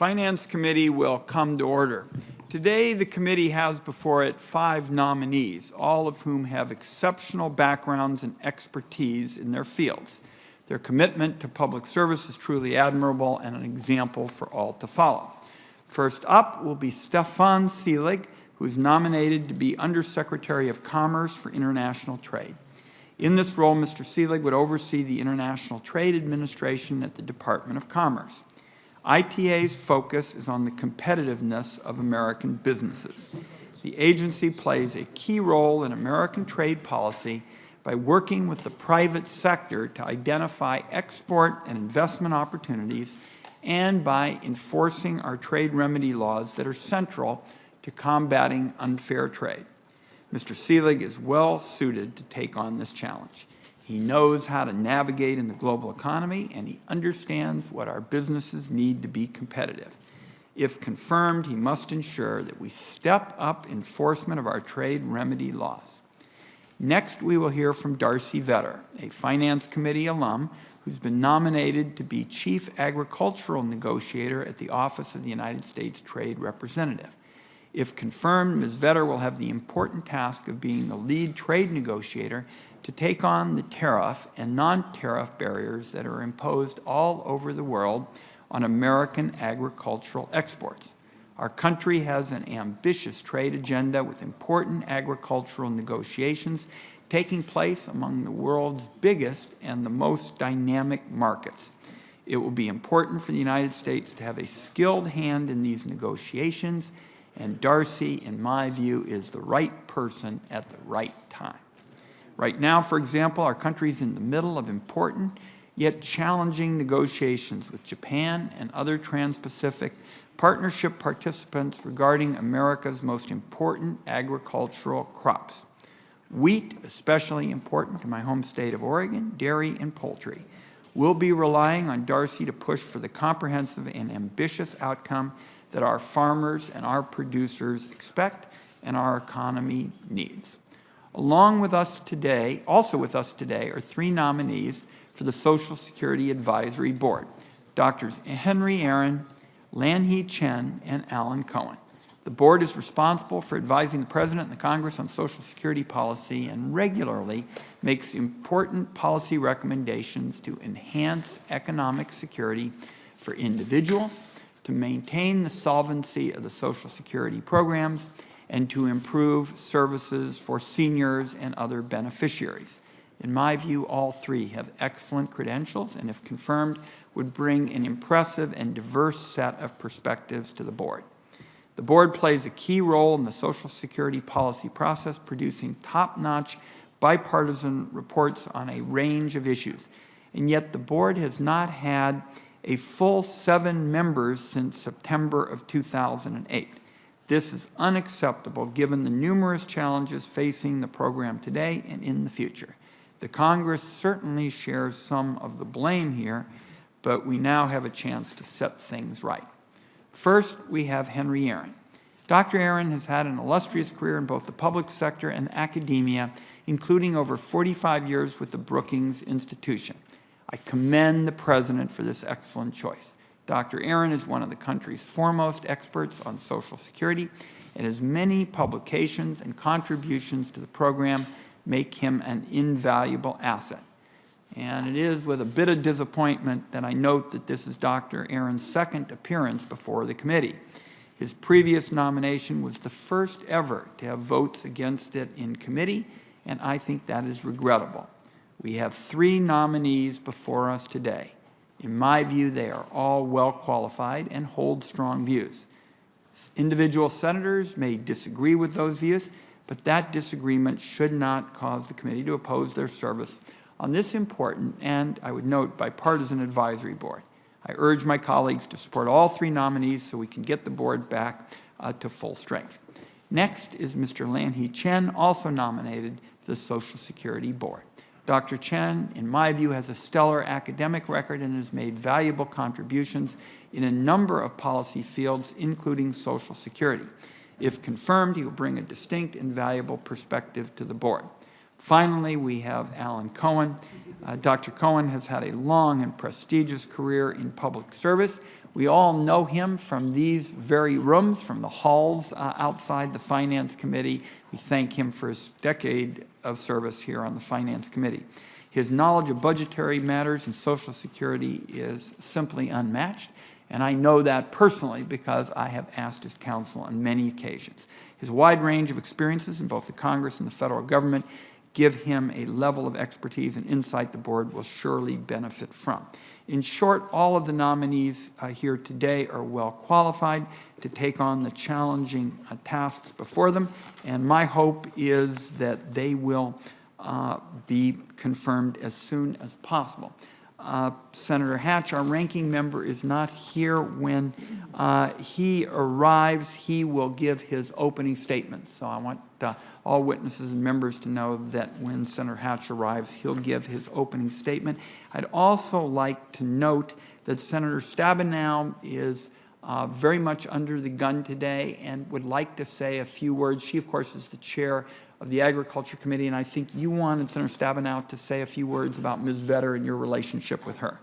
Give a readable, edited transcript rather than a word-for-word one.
Finance Committee will come to order. Today, the committee has before it 5 nominees, all of whom have exceptional backgrounds and expertise in their fields. Their commitment to public service is truly admirable and an example for all to follow. First up will be Stefan Selig, who is nominated to be Undersecretary of Commerce for International Trade. In this role, Mr. Selig would oversee the International Trade Administration at the Department of Commerce. ITA's focus is on the competitiveness of American businesses. The agency plays a key role in American trade policy by working with the private sector to identify export and investment opportunities and by enforcing our trade remedy laws that are central to combating unfair trade. Mr. Selig is well suited to take on this challenge. He knows how to navigate in the global economy, and he understands what our businesses need to be competitive. If confirmed, he must ensure that we step up enforcement of our trade remedy laws. Next, we will hear from Darci, a Finance Committee alum who's been nominated to be Chief Agricultural Negotiator at the Office of the United States Trade Representative. If confirmed, Ms. Vetter will have the important task of being the lead trade negotiator to take on the tariff and non-tariff barriers that are imposed all over the world on American agricultural exports. Our country has an ambitious trade agenda with important agricultural negotiations taking place among the world's biggest and the most dynamic markets. It will be important for the United States to have a skilled hand in these negotiations, and Darci, in my view, is the right person at the right time. Right now, for example, our country is in the middle of important yet challenging negotiations with Japan and other trans-Pacific partnership participants regarding America's most important agricultural crops. Wheat, especially important to my home state of Oregon, dairy, and poultry. We'll be relying on Darci to push for the comprehensive and ambitious outcome that our farmers and our producers expect and our economy needs. Also with us today are 3 nominees for the Social Security Advisory Board, Drs. Henry Aaron, Lanhee Chen, and Alan Cohen. The board is responsible for advising the President and the Congress on Social Security policy and regularly makes important policy recommendations to enhance economic security for individuals, to maintain the solvency of the Social Security programs, and to improve services for seniors and other beneficiaries. In my view, all 3 have excellent credentials and, if confirmed, would bring an impressive and diverse set of perspectives to the board. The board plays a key role in the Social Security policy process, producing top-notch bipartisan reports on a range of issues. And yet the board has not had a full 7 members since September of 2008. This is unacceptable given the numerous challenges facing the program today and in the future. The Congress certainly shares some of the blame here, but we now have a chance to set things right. First, we have Henry Aaron. Dr. Aaron has had an illustrious career in both the public sector and academia, including over 45 years with the Brookings Institution. I commend the President for this excellent choice. Dr. Aaron is one of the country's foremost experts on Social Security, and his many publications and contributions to the program make him an invaluable asset. And it is with a bit of disappointment that I note that this is Dr. Aaron's 2nd appearance before the committee. His previous nomination was the first ever to have votes against it in committee, and I think that is regrettable. We have 3 nominees before us today. In my view, they are all well qualified and hold strong views. Individual senators may disagree with those views, but that disagreement should not cause the committee to oppose their service on this important and, I would note, bipartisan advisory board. I urge my colleagues to support all 3 nominees so we can get the board back to full strength. Next is Mr. Lanhee Chen, also nominated to the Social Security Board. Dr. Chen, in my view, has a stellar academic record and has made valuable contributions in a number of policy fields, including Social Security. If confirmed, he will bring a distinct and valuable perspective to the board. Finally, we have Alan Cohen. Dr. Cohen has had a long and prestigious career in public service. We all know him from these very rooms, from the halls outside the Finance Committee. We thank him for his decade of service here on the Finance Committee. His knowledge of budgetary matters and Social Security is simply unmatched, and I know that personally because I have asked his counsel on many occasions. His wide range of experiences in both the Congress and the federal government give him a level of expertise and insight the board will surely benefit from. In short, all of the nominees here today are well qualified to take on the challenging tasks before them, and my hope is that they will be confirmed as soon as possible. Senator Hatch, our ranking member, is not here. When he arrives, he will give his opening statement. So I want all witnesses and members to know that when Senator Hatch arrives, he'll give his opening statement. I'd also like to note that Senator Stabenow is very much under the gun today and would like to say a few words. She, of course, is the chair of the Agriculture Committee, and I think you wanted Senator Stabenow to say a few words about Ms. Vetter and your relationship with her.